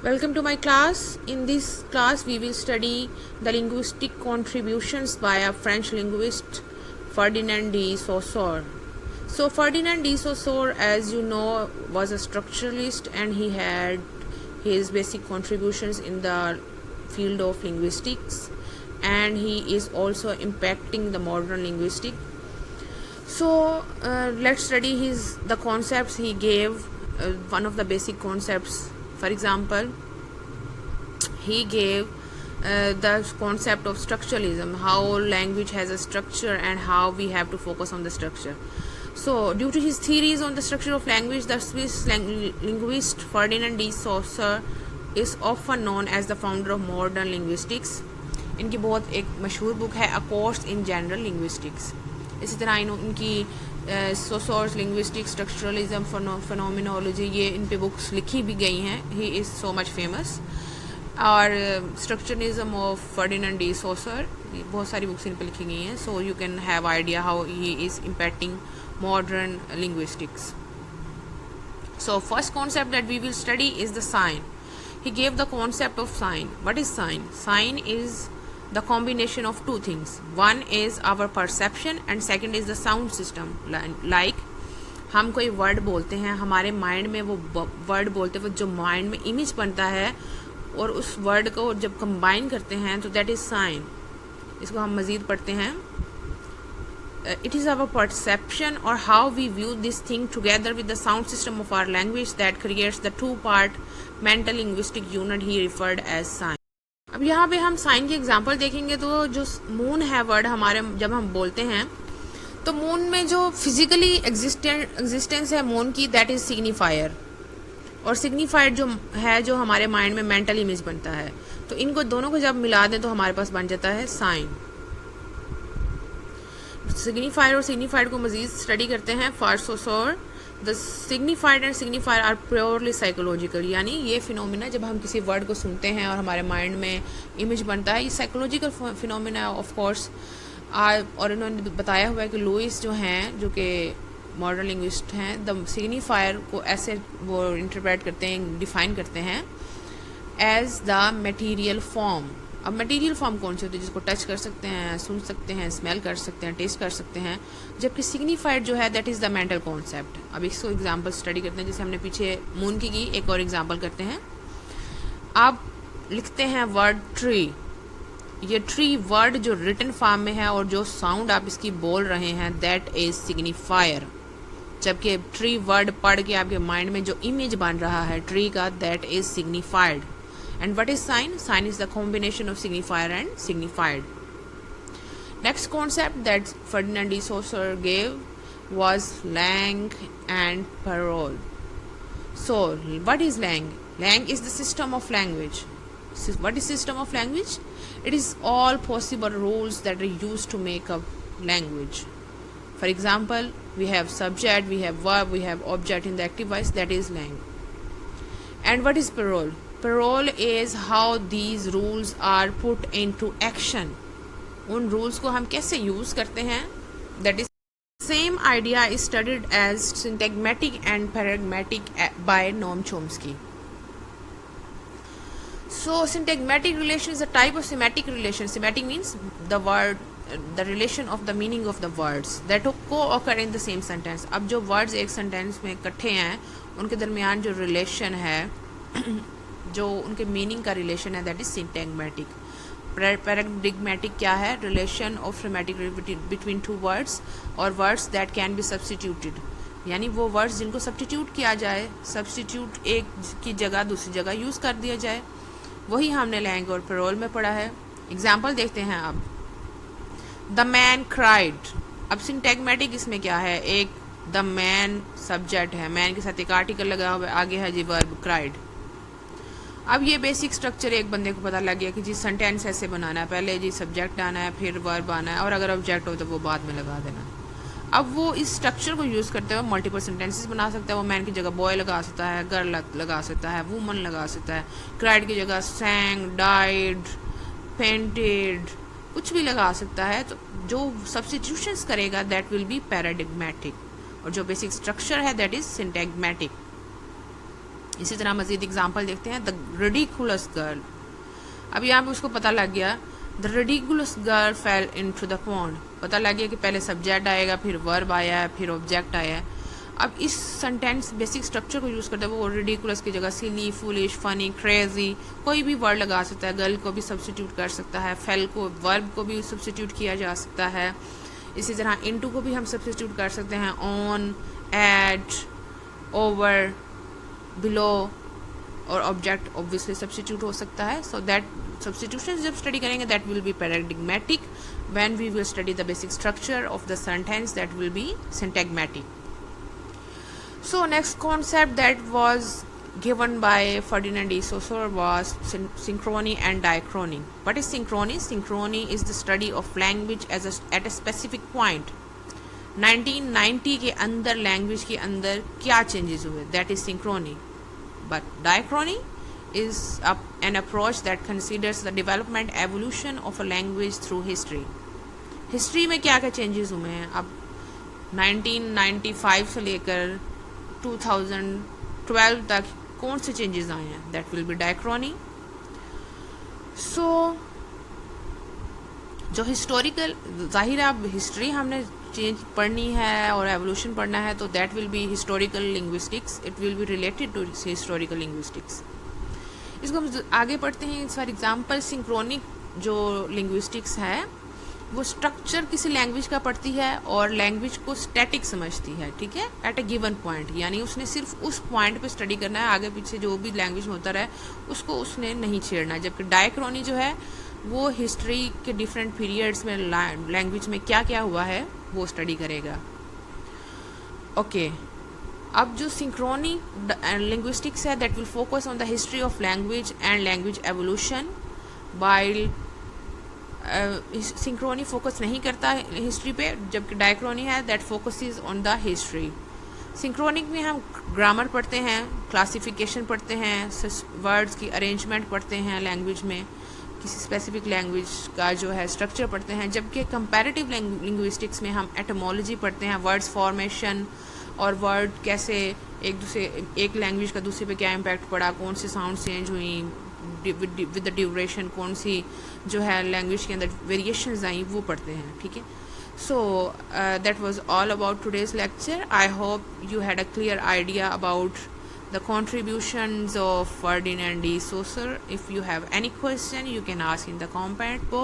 Welcome to my class. In this class, we will study the linguistic contributions by a French linguist, Ferdinand de Saussure. So, Ferdinand de Saussure, as you know, was a structuralist and he had his basic contributions in the field of linguistics, and he is also impacting the modern linguistics. So, let's study the concepts he gave. One of the basic concepts, for example, he gave the concept of structuralism, how language has a structure and how we have to focus on the structure. So, due to his theories on the structure of language, the Swiss linguist Ferdinand de Saussure is often known as the founder of modern linguistics. इनकी बहुत एक मशहूर book है a course in general linguistics. इसी तरह इनकी सोसोर्स linguistics, structuralism, phenomenology, ये इन पे बुक्स लिखी भी गई हैं. He is so much famous. और स्ट्रक्चरलिज्म ऑफ फर्डिनेंड डी सोसर, बहुत सारी बुक्स इन पे लिखी गई हैं. So you can have idea how he is impacting modern linguistics. So first concept that we will study is the sign. He gave the concept of sign. What is sign? Sign is the combination of two things. One is our perception and second is the sound system. Like हम कोई word बोलते हैं, हमारे mind में वो word बोलते हुए जो माइंड में इमेज बनता है और उस वर्ड को जब कंबाइन करते हैं तो दैट इज साइन. इसको हम मज़ीद पढ़ते हैं. It is our perception or how we view this thing together with the sound system of our language that creates the two-part mental linguistic unit he referred as sign. अब यहाँ पे हम sign की एग्जांपल देखेंगे तो जो moon है word हमारे जब हम बोलते हैं तो मून में जो फिजिकली एग्जिस्टेंस है मून की दैट इज सिग्निफायर, और सिग्निफाइड जो है जो हमारे माइंड में मेंटल इमेज बनता है. तो इनको दोनों को जब मिला दें तो हमारे पास बन जाता है साइन. सिग्निफायर और सिग्निफाइड को मजीद स्टडी करते हैं. For Saussure the signified and signifier are purely psychological, यानी ये फिनोमिना जब हम किसी वर्ड को सुनते हैं और हमारे माइंड में इमेज बनता है, ये साइकोलॉजिकल फिनोमिना ऑफ कोर्स. और इन्होंने बताया हुआ है कि लुइस जो हैं, जो कि मॉडर्न लिंग्विस्ट हैं, द सिग्निफायर को ऐसे वो इंटरप्रेट करते हैं, डिफाइन करते हैं एज द मटीरियल फॉर्म. अब मटेरियल फॉर्म कौन सी होती है? जिसको टच कर सकते हैं, सुन सकते हैं, स्मेल कर सकते हैं, टेस्ट कर सकते हैं. जबकि सिग्निफाइड जो है that is the mental concept. अब इसको एग्जांपल स्टडी करते हैं. जैसे हमने पीछे मून की एक और एग्जांपल करते हैं. आप लिखते हैं वर्ड ट्री. ये ट्री वर्ड जो रिटन फॉर्म में है और जो साउंड आप इसकी बोल रहे हैं दैट इज सिग्निफायर. जबकि ट्री वर्ड पढ़ के आपके माइंड में जो इमेज बन रहा है ट्री का that is signified. And what is sign? Sign is the combination of signifier and signified. Next concept that Ferdinand de Saussure gave was langue and parole. So, what is langue? Langue is the system of language. What is system of language? It is all possible rules that are used to make up language. For example, we have subject, we have verb, we have object in the active voice, that is langue. And what is parole? Parole is how these rules are put into action. उन rules को हम कैसे use करते हैं, that is same idea is studied as syntagmatic and paradigmatic by Noam Chomsky. So syntagmatic relation is a type of semantic relation. Semantic means the relation of the meaning of the words that co-occur in the same sentence. अब जो words एक sentence में इकट्ठे हैं उनके दरमियान जो relation है जो उनके मीनिंग का रिलेशन है दैट इज सिंटैग्मेटिक. पैराडिग्मेटिक क्या है? Relation of grammatic between two words और words that can be substituted, यानी वो वर्ड्स जिनको सब्सटीट्यूट किया जाए, सब्सटीट्यूट एक की जगह दूसरी जगह यूज़ कर दिया जाए. वही हमने लैंग और पैरोल में पढ़ा है. एग्जाम्पल देखते हैं. अब द मैन क्राइड. अब सिंटैग्मेटिक इसमें क्या है? एक द मैन सब्जेक्ट है, मैन के साथ एक आर्टिकल लगा हुआ है, आगे है जी वर्ब क्राइड. अब ये बेसिक स्ट्रक्चर एक बंदे को पता लग गया कि जी सेंटेंस ऐसे बनाना है, पहले जी सब्जेक्ट आना है, फिर वर्ब आना है, और अगर ऑब्जेक्ट हो तो वो बाद में लगा देना. अब वो इस स्ट्रक्चर को यूज़ करते हुए मल्टीपल सेंटेंसेस बना सकता है. वो मैन की जगह बॉय लगा सकता है, गर्ल लगा सकता है, वूमन लगा सकता है, क्राइड की जगह सैंग, डाइड, पेंटेड, कुछ भी लगा सकता है. तो जो सब्स्टिट्यूशंस करेगा दैट विल बी पैराडिग्मेटिक, और जो बेसिक स्ट्रक्चर है दैट इज सिंटैग्मेटिक. इसी तरह मजीद एग्जाम्पल देखते हैं, द रिडिकुलस गर्ल। अब यहाँ पे उसको पता लग गया, the ridiculous girl fail into the pond. पता लग गया कि पहले सब्जेक्ट आएगा, फिर वर्ब आया है, फिर ऑब्जेक्ट आया है। अब इस सेंटेंस बेसिक स्ट्रक्चर को यूज़ करते हैं, वो रिडिकुलस की जगह सिली, फुलिश, फनी, क्रेजी कोई भी वर्ड लगा सकता है। गर्ल को भी सब्स्टिट्यूट कर सकता है, फेल को, वर्ब को भी सब्स्टिट्यूट किया जा सकता है। इसी तरह इनटू को भी हम सब्स्टिट्यूट कर सकते हैं, ऑन, एट, ओवर, बिलो, और ऑब्जेक्ट ऑब्वियसली सब्स्टिट्यूट हो सकता है। सो दैट सब्स्टिट्यूशन जब स्टडी करेंगे that will be paradigmatic. When we will study the basic structure of the sentence that will be syntagmatic. So next concept that was given by Ferdinand de Saussure was synchrony and diachrony. What is synchrony? Synchrony is the study of language at a specific point. 1990 के अंदर language के अंदर क्या changes हुए, that is synchrony. But diachrony is an approach that considers the development evolution of a language through history. History में क्या क्या changes हुए हैं, अब 1995 से लेकर 2012 तक कौन से चेंजेस आए हैं, दैट विल बी डायक्रॉनी। सो जो हिस्टोरिकल, जाहिर है अब हिस्ट्री हमने चेंज पढ़नी है और एवोल्यूशन पढ़ना है, तो that will be historical linguistics, it will be related to historical linguistics. इसको हम आगे पढ़ते हैं। फॉर एग्जांपल सिंक्रोनिक जो लिंग्विस्टिक्स है वो स्ट्रक्चर किसी लैंग्वेज का पढ़ती है और लैंग्वेज को स्टैटिक समझती है, ठीक है, एट अ गिवन पॉइंट, यानी उसने सिर्फ उस पॉइंट पे स्टडी करना है, आगे पीछे जो भी लैंग्वेज में होता रहे उसको उसने नहीं छेड़ना है। जबकि डायक्रॉनी जो है वो हिस्ट्री के डिफरेंट पीरियड्स में लैंग्वेज में क्या क्या हुआ है वो स्टडी करेगा। ओके, अब जो सिंक्रोनिक लिंग्विस्टिक्स है that will focus on the history of language and language evolution, while Synchrony focus नहीं करता हिस्ट्री पे, जबकि डायक्रॉनी है that focuses on the history. Synchronic में हम ग्रामर पढ़ते हैं, क्लासिफिकेशन पढ़ते हैं, वर्ड्स की अरेंजमेंट पढ़ते हैं, लैंग्वेज में किसी स्पेसिफिक लैंग्वेज का जो है स्ट्रक्चर पढ़ते हैं। जबकि कंपैरेटिव लिंग्विस्टिक्स में हम एटमोलॉजी पढ़ते हैं, वर्ड्स फॉर्मेशन और वर्ड कैसे एक लैंग्वेज का दूसरे पे क्या इम्पैक्ट पड़ा, कौन सी साउंड चेंज हुई विद द ड्यूरेशन, कौन सी जो है लैंग्वेज के अंदर वेरिएशंस आई वो पढ़ते हैं, ठीक है। So that was all about today's lecture. I hope you had a clear idea about the contributions of Ferdinand de Saussure. If you have any question you can ask in the comment box.